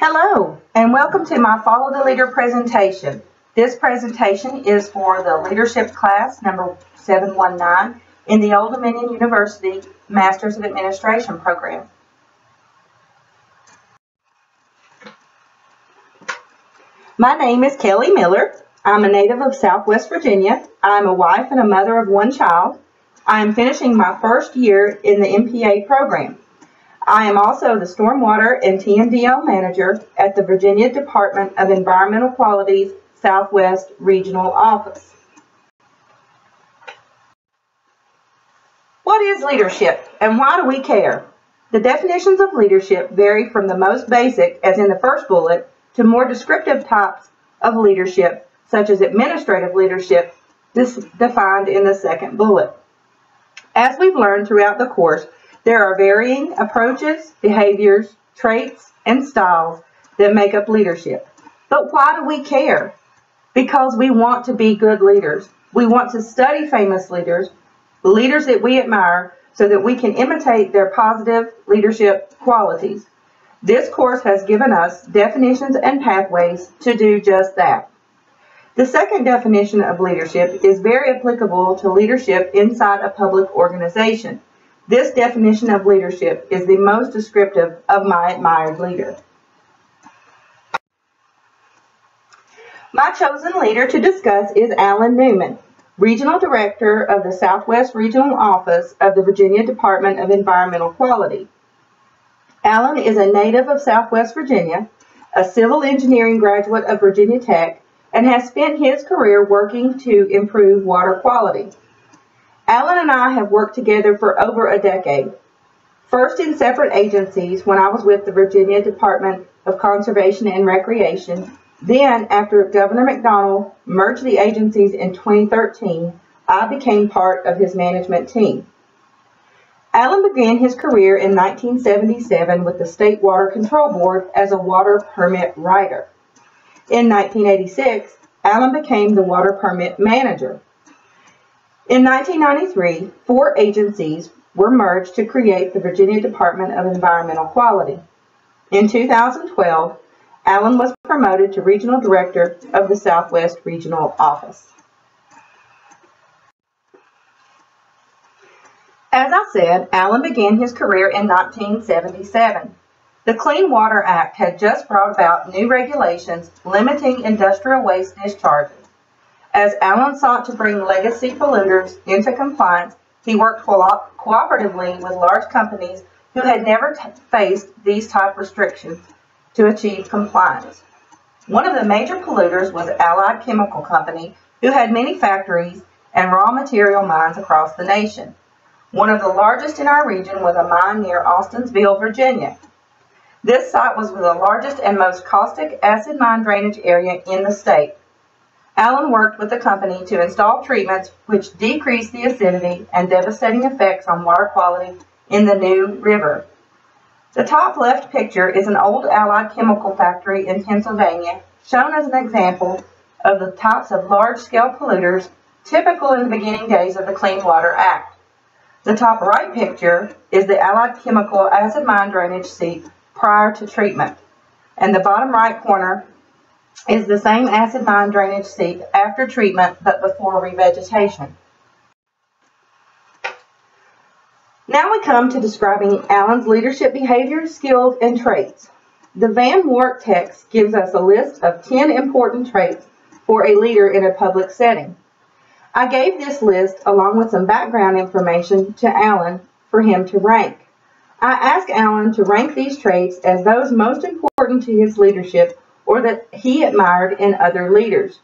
Hello, and welcome to my Follow the Leader presentation. This presentation is for the leadership class number 719 in the Old Dominion University Masters of Administration program. My name is Kelly Miller. I'm a native of Southwest Virginia. I'm a wife and a mother of one child. I am finishing my first year in the MPA program. I am also the Stormwater and TMDL Manager at the Virginia Department of Environmental Quality's Southwest Regional Office. What is leadership and why do we care? The definitions of leadership vary from the most basic, as in the first bullet, to more descriptive types of leadership, such as administrative leadership, defined in the second bullet. As we've learned throughout the course, there are varying approaches, behaviors, traits, and styles that make up leadership. But why do we care? Because we want to be good leaders. We want to study famous leaders, leaders that we admire, so that we can imitate their positive leadership qualities. This course has given us definitions and pathways to do just that. The second definition of leadership is very applicable to leadership inside a public organization. This definition of leadership is the most descriptive of my admired leader. My chosen leader to discuss is Alan Newman, Regional Director of the Southwest Regional Office of the Virginia Department of Environmental Quality. Alan is a native of Southwest Virginia, a civil engineering graduate of Virginia Tech, and has spent his career working to improve water quality. Alan and I have worked together for over a decade, first in separate agencies when I was with the Virginia Department of Conservation and Recreation. Then, after Governor McDonnell merged the agencies in 2013, I became part of his management team. Alan began his career in 1977 with the State Water Control Board as a water permit writer. In 1986, Alan became the water permit manager. In 1993, 4 agencies were merged to create the Virginia Department of Environmental Quality. In 2012, Alan was promoted to Regional Director of the Southwest Regional Office. As I said, Alan began his career in 1977. The Clean Water Act had just brought about new regulations limiting industrial waste discharges. As Alan sought to bring legacy polluters into compliance, he worked cooperatively with large companies who had never faced these type restrictions to achieve compliance. One of the major polluters was Allied Chemical Company, who had many factories and raw material mines across the nation. One of the largest in our region was a mine near Austensville, Virginia. This site was the largest and most caustic acid mine drainage area in the state. Alan worked with the company to install treatments which decreased the acidity and devastating effects on water quality in the New River. The top left picture is an old Allied chemical factory in Pennsylvania, shown as an example of the types of large-scale polluters typical in the beginning days of the Clean Water Act. The top right picture is the Allied Chemical acid mine drainage seep prior to treatment, and the bottom right corner is the same acid mine drainage seep after treatment but before revegetation. Now we come to describing Alan's leadership behaviors, skills, and traits. The Van Wart text gives us a list of 10 important traits for a leader in a public setting. I gave this list along with some background information to Alan for him to rank. I asked Alan to rank these traits as those most important to his leadership or that he admired in other leaders.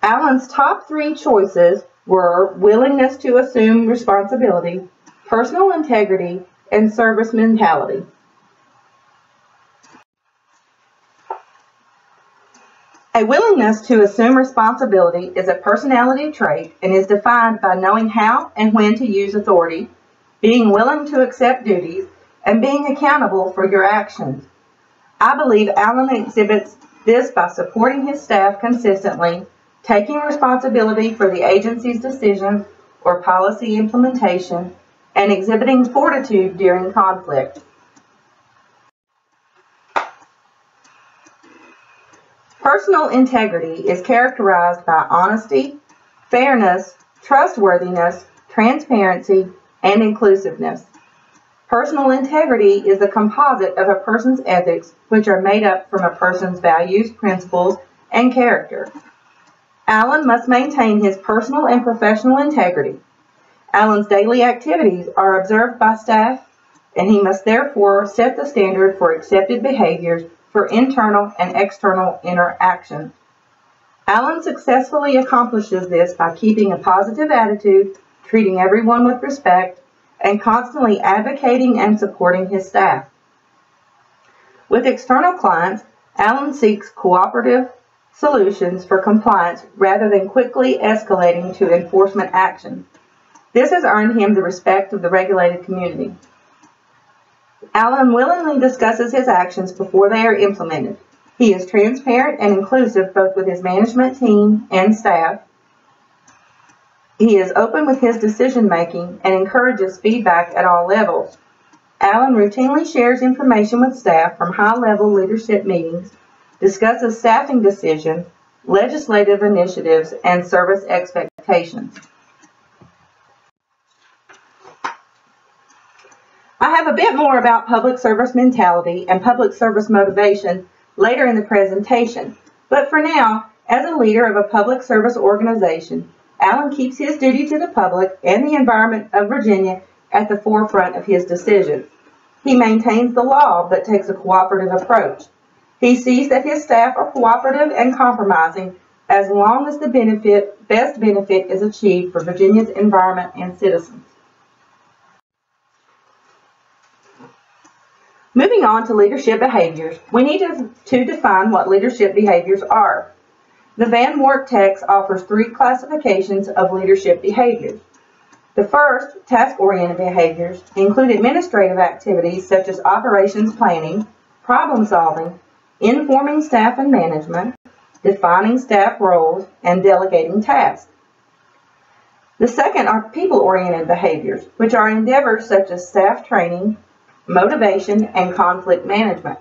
Alan's top 3 choices were willingness to assume responsibility, personal integrity, and service mentality. A willingness to assume responsibility is a personality trait and is defined by knowing how and when to use authority, being willing to accept duties, and being accountable for your actions. I believe Alan exhibits this by supporting his staff consistently, taking responsibility for the agency's decisions or policy implementation, and exhibiting fortitude during conflict. Personal integrity is characterized by honesty, fairness, trustworthiness, transparency, and inclusiveness. Personal integrity is the composite of a person's ethics, which are made up from a person's values, principles, and character. Alan must maintain his personal and professional integrity. Alan's daily activities are observed by staff, and he must therefore set the standard for accepted behaviors for internal and external interaction. Alan successfully accomplishes this by keeping a positive attitude, treating everyone with respect, and constantly advocating and supporting his staff. With external clients, Alan seeks cooperative solutions for compliance rather than quickly escalating to enforcement action. This has earned him the respect of the regulated community. Alan willingly discusses his actions before they are implemented. He is transparent and inclusive both with his management team and staff. He is open with his decision-making and encourages feedback at all levels. Alan routinely shares information with staff from high-level leadership meetings, discusses staffing decisions, legislative initiatives, and service expectations. I have a bit more about public service mentality and public service motivation later in the presentation, but for now, as a leader of a public service organization, Alan keeps his duty to the public and the environment of Virginia at the forefront of his decisions. He maintains the law but takes a cooperative approach. He sees that his staff are cooperative and compromising as long as the best benefit is achieved for Virginia's environment and citizens. Moving on to leadership behaviors, we need to define what leadership behaviors are. The Van Wart text offers 3 classifications of leadership behaviors. The first, task-oriented behaviors, include administrative activities such as operations planning, problem-solving, informing staff and management, defining staff roles, and delegating tasks. The second are people-oriented behaviors, which are endeavors such as staff training, motivation, and conflict management.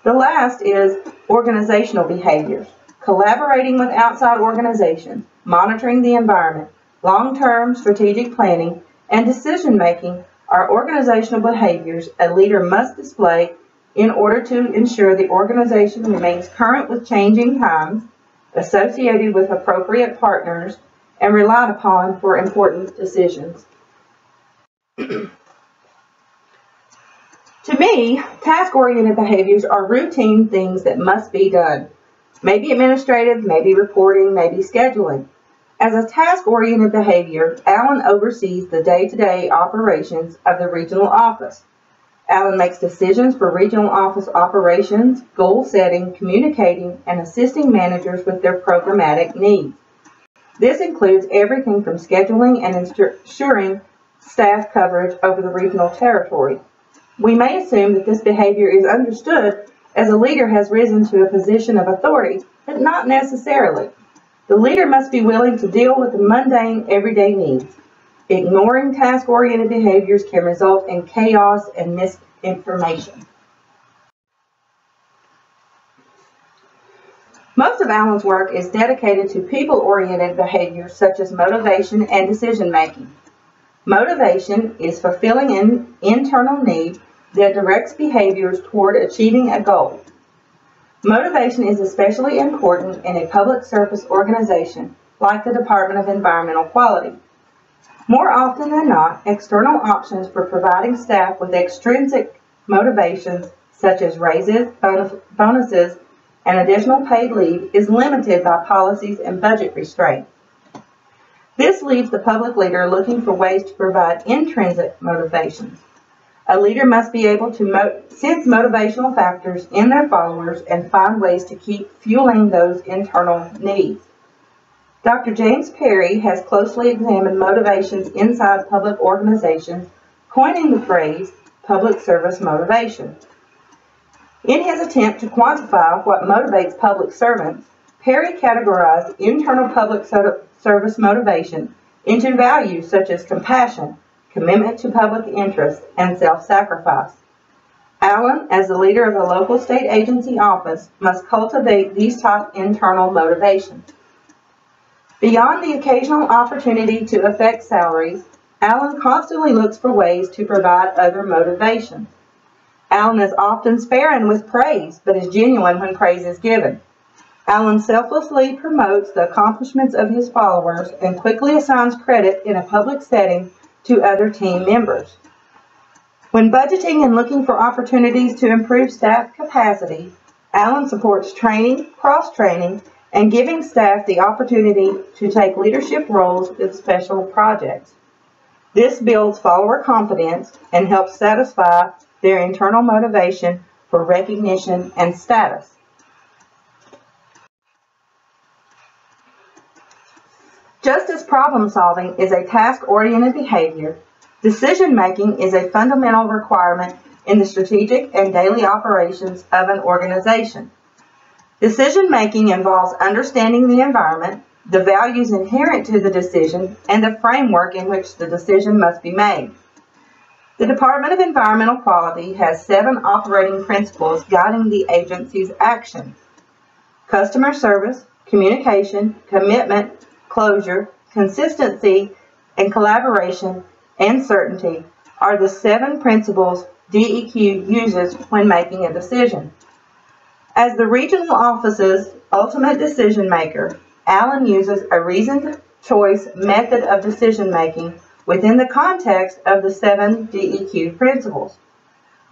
The last is organizational behaviors, collaborating with outside organizations, monitoring the environment, long-term strategic planning, and decision-making are organizational behaviors a leader must display in order to ensure the organization remains current with changing times, associated with appropriate partners, and relied upon for important decisions. To me, task-oriented behaviors are routine things that must be done. Maybe administrative, maybe reporting, maybe scheduling. As a task-oriented behavior, Alan oversees the day-to-day operations of the regional office. Alan makes decisions for regional office operations, goal setting, communicating, and assisting managers with their programmatic needs. This includes everything from scheduling and ensuring staff coverage over the regional territory. We may assume that this behavior is understood as a leader has risen to a position of authority, but not necessarily. The leader must be willing to deal with the mundane, everyday needs. Ignoring task-oriented behaviors can result in chaos and misinformation. Most of Alan's work is dedicated to people-oriented behaviors such as motivation and decision-making. Motivation is fulfilling an internal need that directs behaviors toward achieving a goal. Motivation is especially important in a public service organization like the Department of Environmental Quality. More often than not, external options for providing staff with extrinsic motivations such as raises, bonuses, and additional paid leave is limited by policies and budget restraints. This leaves the public leader looking for ways to provide intrinsic motivations. A leader must be able to sense motivational factors in their followers and find ways to keep fueling those internal needs. Dr. James Perry has closely examined motivations inside public organizations, coining the phrase public service motivation. In his attempt to quantify what motivates public servants, Perry categorized internal public service motivation into values such as compassion, commitment to public interest, and self-sacrifice. Alan, as the leader of a local state agency office, must cultivate these top internal motivations. Beyond the occasional opportunity to affect salaries, Alan constantly looks for ways to provide other motivations. Alan is often sparing with praise, but is genuine when praise is given. Alan selflessly promotes the accomplishments of his followers and quickly assigns credit in a public setting to other team members. When budgeting and looking for opportunities to improve staff capacity, Alan supports training, cross-training, and giving staff the opportunity to take leadership roles with special projects. This builds follower confidence and helps satisfy their internal motivation for recognition and status. Just as problem-solving is a task-oriented behavior, decision-making is a fundamental requirement in the strategic and daily operations of an organization. Decision-making involves understanding the environment, the values inherent to the decision, and the framework in which the decision must be made. The Department of Environmental Quality has 7 operating principles guiding the agency's action. Customer service, communication, commitment, closure, consistency, and collaboration and certainty are the 7 principles DEQ uses when making a decision. As the regional office's ultimate decision maker, Alan uses a reasoned choice method of decision making within the context of the 7 DEQ principles.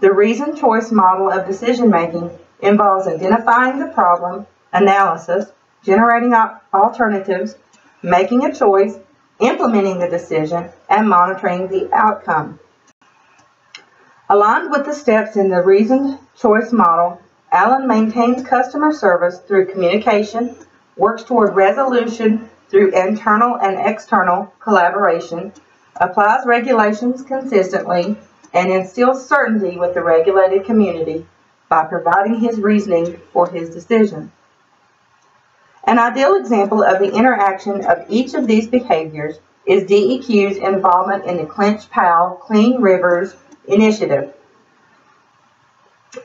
The reasoned choice model of decision making involves identifying the problem, analysis, generating alternatives, making a choice, implementing the decision, and monitoring the outcome. Aligned with the steps in the reasoned choice model, Alan maintains customer service through communication, works toward resolution through internal and external collaboration, applies regulations consistently, and instills certainty with the regulated community by providing his reasoning for his decision. An ideal example of the interaction of each of these behaviors is DEQ's involvement in the Clinch-Powell Clean Rivers Initiative.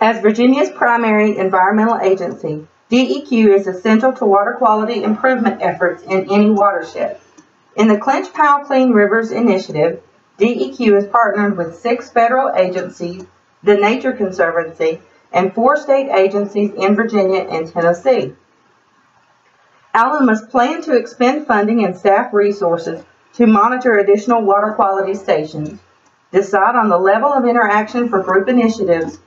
As Virginia's primary environmental agency, DEQ is essential to water quality improvement efforts in any watershed. In the Clinch-Powell Clean Rivers Initiative, DEQ is partnered with 6 federal agencies, the Nature Conservancy, and 4 state agencies in Virginia and Tennessee. Alan must plan to expend funding and staff resources to monitor additional water quality stations, decide on the level of interaction for group initiatives,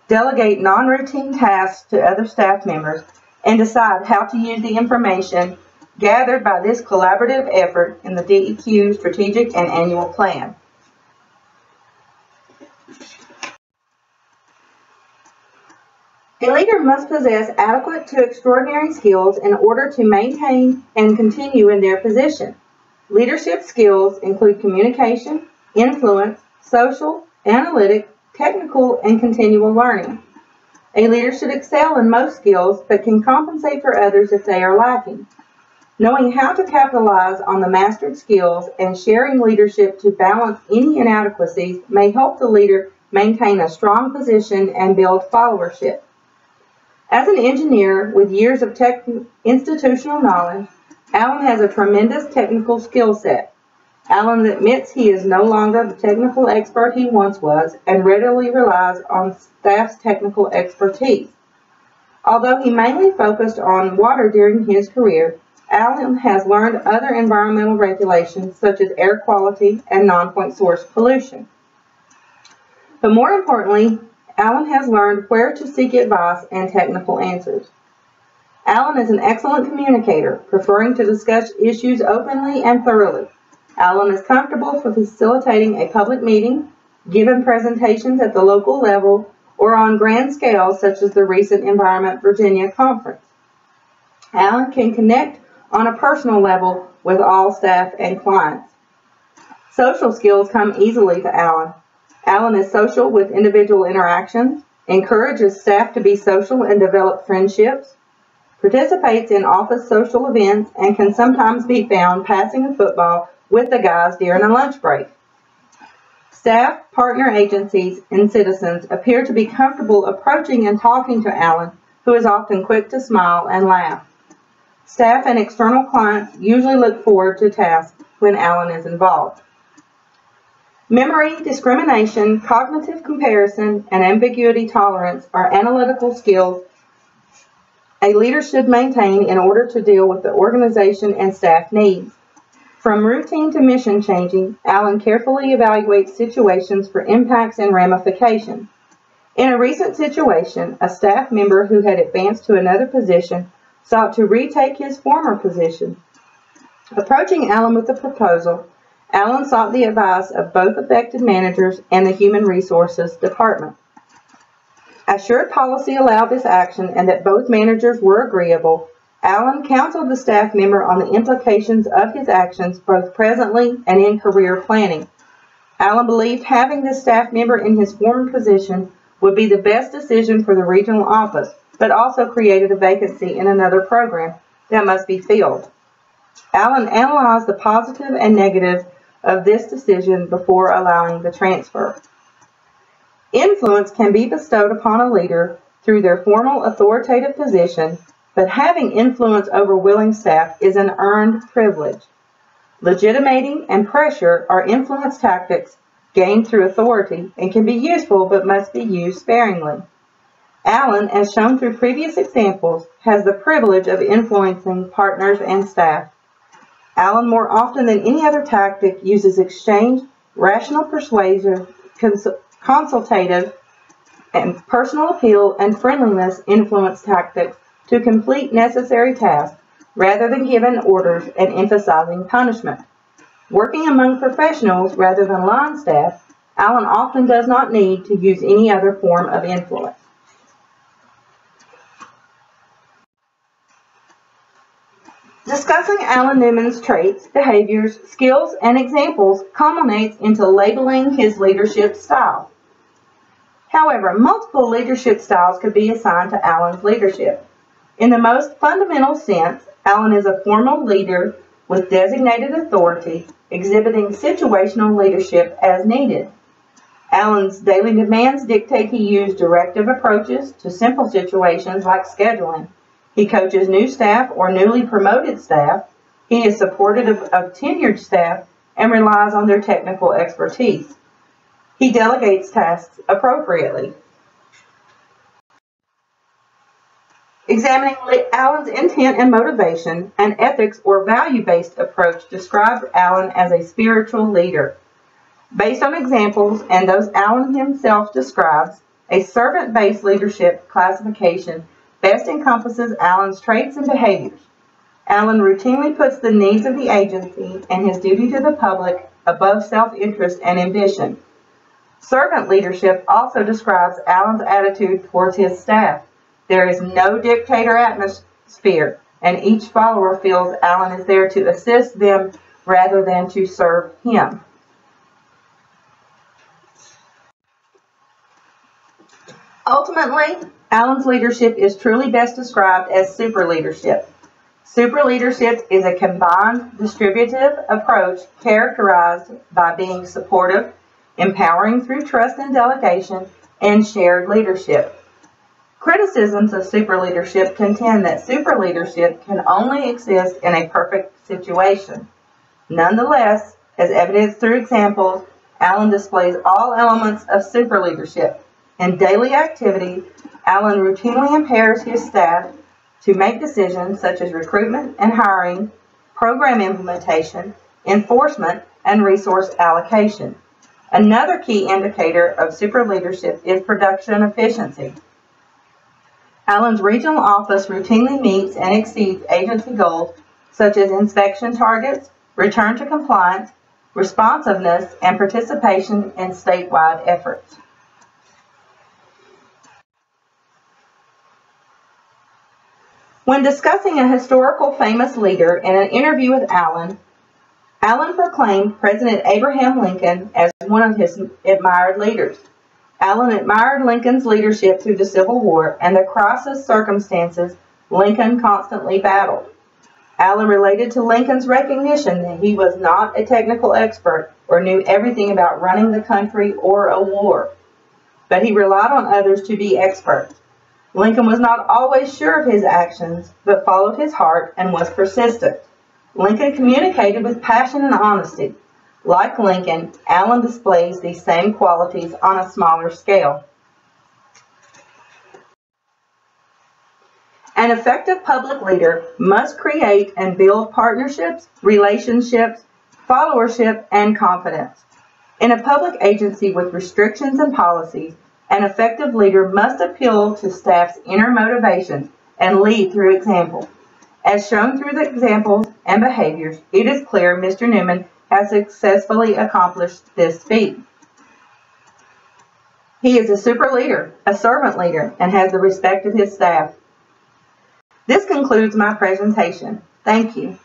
delegate non-routine tasks to other staff members, and decide how to use the information gathered by this collaborative effort in the DEQ strategic and annual plan. A leader must possess adequate to extraordinary skills in order to maintain and continue in their position. Leadership skills include communication, influence, social, analytic, technical, and continual learning. A leader should excel in most skills, but can compensate for others if they are lacking. Knowing how to capitalize on the mastered skills and sharing leadership to balance any inadequacies may help the leader maintain a strong position and build followership. As an engineer with years of institutional knowledge, Alan has a tremendous technical skill set. Alan admits he is no longer the technical expert he once was and readily relies on staff's technical expertise. Although he mainly focused on water during his career, Alan has learned other environmental regulations such as air quality and non-point source pollution. But more importantly, Alan has learned where to seek advice and technical answers. Alan is an excellent communicator, preferring to discuss issues openly and thoroughly. Alan is comfortable for facilitating a public meeting, giving presentations at the local level, or on grand scales such as the recent Environment Virginia conference. Alan can connect on a personal level with all staff and clients. Social skills come easily to Alan. Alan is social with individual interactions, encourages staff to be social and develop friendships, participates in office social events, and can sometimes be found passing a football with the guys during a lunch break. Staff, partner agencies, and citizens appear to be comfortable approaching and talking to Allen, who is often quick to smile and laugh. Staff and external clients usually look forward to tasks when Allen is involved. Memory, discrimination, cognitive comparison, and ambiguity tolerance are analytical skills a leader should maintain in order to deal with the organization and staff needs. From routine to mission changing, Allen carefully evaluates situations for impacts and ramifications. In a recent situation, a staff member who had advanced to another position sought to retake his former position. Approaching Allen with the proposal, Allen sought the advice of both affected managers and the Human Resources Department. Assured policy allowed this action and that both managers were agreeable, Allen counseled the staff member on the implications of his actions both presently and in career planning. Allen believed having this staff member in his former position would be the best decision for the regional office, but also created a vacancy in another program that must be filled. Allen analyzed the positive and negative of this decision before allowing the transfer. Influence can be bestowed upon a leader through their formal authoritative position, but having influence over willing staff is an earned privilege. Legitimating and pressure are influence tactics gained through authority and can be useful but must be used sparingly. Allen, as shown through previous examples, has the privilege of influencing partners and staff. Allen, more often than any other tactic, uses exchange, rational persuasion, consultative, and personal appeal and friendliness influence tactics to complete necessary tasks rather than giving orders and emphasizing punishment. Working among professionals rather than line staff, Allen often does not need to use any other form of influence. Discussing Allen Newman's traits, behaviors, skills, and examples culminates into labeling his leadership style. However, multiple leadership styles could be assigned to Allen's leadership. In the most fundamental sense, Allen is a formal leader with designated authority, exhibiting situational leadership as needed. Allen's daily demands dictate he use directive approaches to simple situations like scheduling. He coaches new staff or newly promoted staff. He is supportive of tenured staff and relies on their technical expertise. He delegates tasks appropriately. Examining Allen's intent and motivation, an ethics or value-based approach describes Allen as a spiritual leader. Based on examples and those Allen himself describes, a servant-based leadership classification best encompasses Allen's traits and behaviors. Allen routinely puts the needs of the agency and his duty to the public above self-interest and ambition. Servant leadership also describes Allen's attitude towards his staff. There is no dictator atmosphere, and each follower feels Allen is there to assist them rather than to serve him. Ultimately, Allen's leadership is truly best described as super leadership. Super leadership is a combined distributive approach characterized by being supportive, empowering through trust and delegation, and shared leadership. Criticisms of super leadership contend that super leadership can only exist in a perfect situation. Nonetheless, as evidenced through examples, Allen displays all elements of super leadership. In daily activity, Allen routinely empowers his staff to make decisions such as recruitment and hiring, program implementation, enforcement, and resource allocation. Another key indicator of super leadership is production efficiency. Allen's regional office routinely meets and exceeds agency goals such as inspection targets, return to compliance, responsiveness, and participation in statewide efforts. When discussing a historical famous leader in an interview with Allen, Allen proclaimed President Abraham Lincoln as one of his admired leaders. Allen admired Lincoln's leadership through the Civil War and the crisis circumstances Lincoln constantly battled. Allen related to Lincoln's recognition that he was not a technical expert or knew everything about running the country or a war, but he relied on others to be experts. Lincoln was not always sure of his actions, but followed his heart and was persistent. Lincoln communicated with passion and honesty. Like Lincoln, Allen displays these same qualities on a smaller scale. An effective public leader must create and build partnerships, relationships, followership, and confidence. In a public agency with restrictions and policies, an effective leader must appeal to staff's inner motivations and lead through example. As shown through the examples and behaviors, it is clear Mr. Newman has successfully accomplished this feat. He is a super leader, a servant leader, and has the respect of his staff. This concludes my presentation. Thank you.